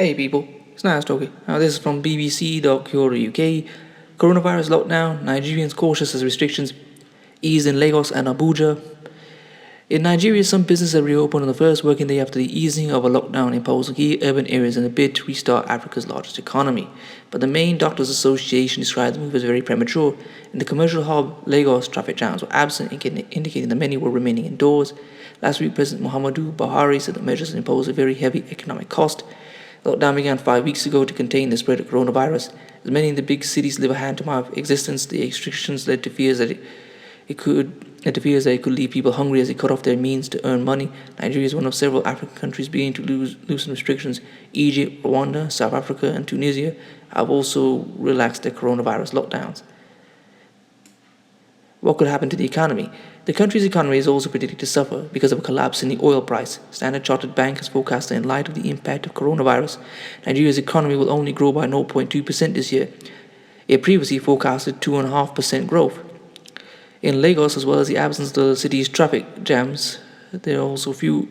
Hey people, it's nice talking. Now this is from BBC.co.uk. Coronavirus lockdown, Nigerians cautious as restrictions eased in Lagos and Abuja. In Nigeria, some businesses have reopened on the first working day after the easing of a lockdown imposed on key urban areas in a bid to restart Africa's largest economy. But the main Doctors Association described the move as very premature. In the commercial hub, Lagos, traffic jams were absent, indicating that many were remaining indoors. Last week, President Muhammadu Buhari said the measures imposed a very heavy economic cost. The lockdown began 5 weeks ago to contain the spread of coronavirus. As many in the big cities live a hand-to-mouth existence, the restrictions led to fears that it could leave people hungry as it cut off their means to earn money. Nigeria is one of several African countries beginning to loosen restrictions. Egypt, Rwanda, South Africa, and Tunisia have also relaxed their coronavirus lockdowns. What could happen to the economy? The country's economy is also predicted to suffer because of a collapse in the oil price. Standard Chartered Bank has forecast that in light of the impact of coronavirus, Nigeria's economy will only grow by 0.2% this year. It previously forecasted 2.5% growth. In Lagos, as well as the absence of the city's traffic jams, there are also fewer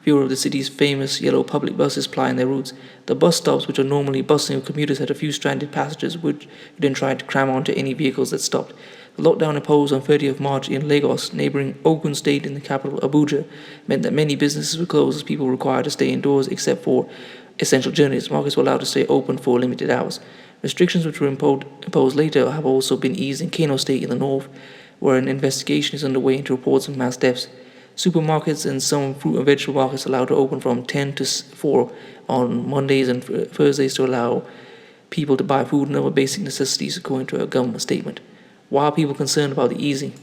of the city's famous yellow public buses plying their routes. The bus stops, which are normally bustling with commuters, had a few stranded passengers who then tried to cram onto any vehicles that stopped. The lockdown imposed on 30th March in Lagos, neighbouring Ogun State in the capital Abuja, meant that many businesses were closed as people were required to stay indoors except for essential journeys. Markets were allowed to stay open for limited hours. Restrictions which were imposed later have also been eased in Kano State in the north, where an investigation is underway into reports of mass deaths. Supermarkets and some fruit and vegetable markets are allowed to open from 10 to 4 on Mondays and Thursdays to allow people to buy food and other basic necessities, according to a government statement. Why are people concerned about the easing?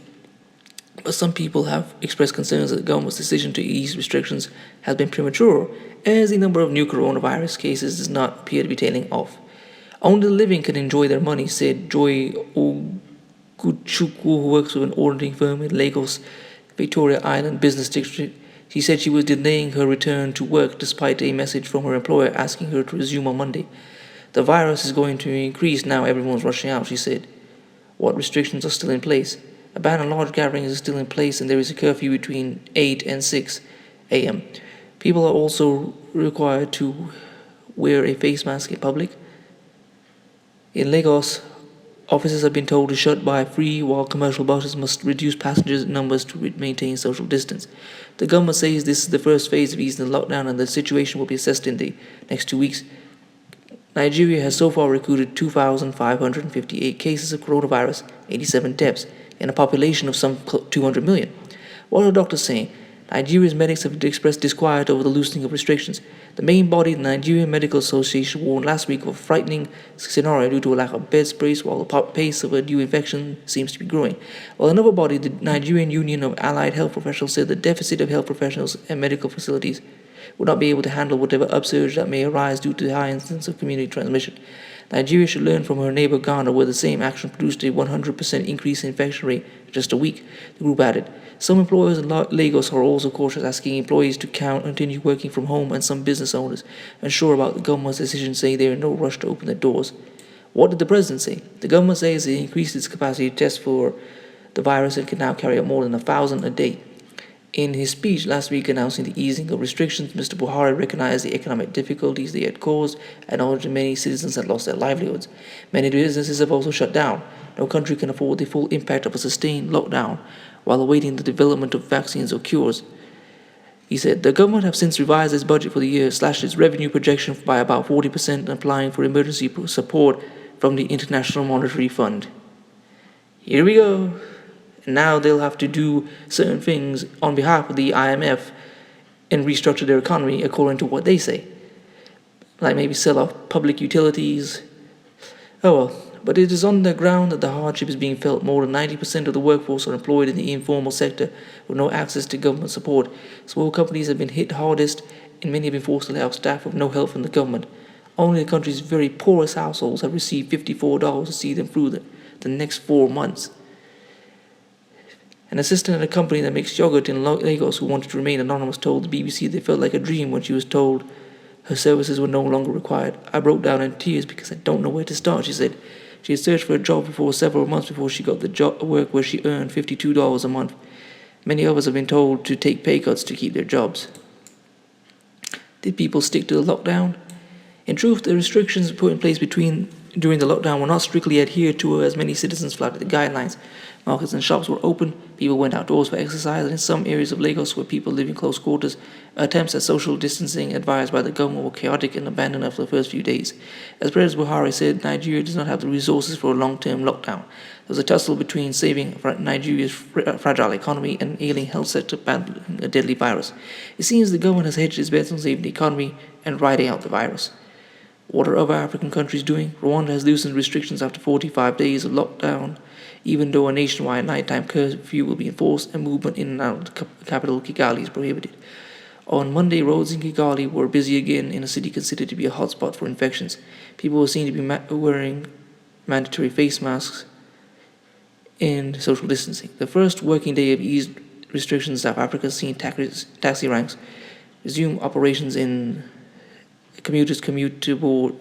But some people have expressed concerns that the government's decision to ease restrictions has been premature, as the number of new coronavirus cases does not appear to be tailing off. Only the living can enjoy their money, said Joy Oguchukwu, who works with an auditing firm in Lagos, Victoria Island Business District. She said she was delaying her return to work despite a message from her employer asking her to resume on Monday. The virus is going to increase now everyone's rushing out, she said. What restrictions are still in place? A ban on large gatherings is still in place, and there is a curfew between 8 and 6 a.m. People are also required to wear a face mask in public. In Lagos, offices have been told to shut by 3, while commercial buses must reduce passenger numbers to maintain social distance. The government says this is the first phase of easing the lockdown, and the situation will be assessed in the next 2 weeks. Nigeria has so far recorded 2,558 cases of coronavirus, 87 deaths, and a population of some 200 million. What are doctors saying? Nigeria's medics have expressed disquiet over the loosening of restrictions. The main body, the Nigerian Medical Association, warned last week of a frightening scenario due to a lack of bed space, while the pace of a new infection seems to be growing. While another body, the Nigerian Union of Allied Health Professionals, said the deficit of health professionals and medical facilities would not be able to handle whatever upsurge that may arise due to the high incidence of community transmission. Nigeria should learn from her neighbor Ghana, where the same action produced a 100% increase in infection rate in just a week, the group added. Some employers in Lagos are also cautious, asking employees to continue working from home, and some business owners, unsure about the government's decision, say they are in no rush to open their doors. What did the president say? The government says it increased its capacity to test for the virus and can now carry out more than 1,000 a day. In his speech last week announcing the easing of restrictions, Mr. Buhari recognized the economic difficulties they had caused and acknowledged many citizens had lost their livelihoods. Many businesses have also shut down. No country can afford the full impact of a sustained lockdown while awaiting the development of vaccines or cures. He said, the government have since revised its budget for the year, slashed its revenue projection by about 40%, and applying for emergency support from the International Monetary Fund. Here we go. And now they'll have to do certain things on behalf of the IMF and restructure their economy according to what they say. Like maybe sell off public utilities. Oh well, but it is on the ground that the hardship is being felt. More than 90% of the workforce are employed in the informal sector with no access to government support. Small companies have been hit hardest, and many have been forced to lay off staff with no help from the government. Only the country's very poorest households have received $54 to see them through the next 4 months. An assistant at a company that makes yogurt in Lagos who wanted to remain anonymous told the BBC they felt like a dream when she was told her services were no longer required. I broke down in tears because I don't know where to start, she said. She had searched for a job for several months before she got the work where she earned $52 a month. Many others have been told to take pay cuts to keep their jobs. Did people stick to the lockdown? In truth, the restrictions put in place during the lockdown were not strictly adhered to, as many citizens flouted the guidelines. Markets and shops were open, people went outdoors for exercise, and in some areas of Lagos where people live in close quarters, attempts at social distancing advised by the government were chaotic and abandoned after the first few days. As President Buhari said, Nigeria does not have the resources for a long-term lockdown. There was a tussle between saving Nigeria's fragile economy and an ailing health sector battling a deadly virus. It seems the government has hedged its bets on saving the economy and riding out the virus. What are other African countries doing? Rwanda has loosened restrictions after 45 days of lockdown, even though a nationwide nighttime curfew will be enforced and movement in and out of the capital Kigali is prohibited. On Monday, roads in Kigali were busy again in a city considered to be a hotspot for infections. People were seen to be wearing mandatory face masks and social distancing. The first working day of eased restrictions in South Africa has seen taxi ranks resume operations in commuters queue to board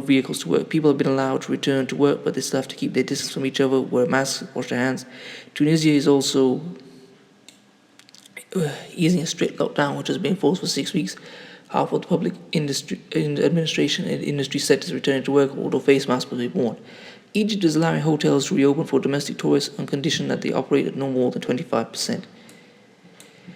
vehicles to work. People have been allowed to return to work, but they still have to keep their distance from each other, wear masks, wash their hands. Tunisia is also easing a strict lockdown, which has been enforced for 6 weeks. Half of the public administration and industry sectors returning to work, although face masks will be worn. Egypt is allowing hotels to reopen for domestic tourists on condition that they operate at no more than 25%.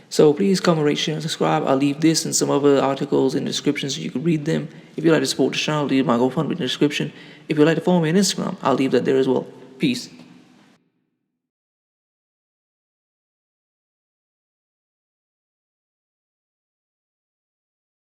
So please comment, rate, share, and subscribe. I'll leave this and some other articles in the description so you can read them. If you'd like to support the channel, leave my GoFundMe in the description. If you'd like to follow me on Instagram, I'll leave that there as well. Peace.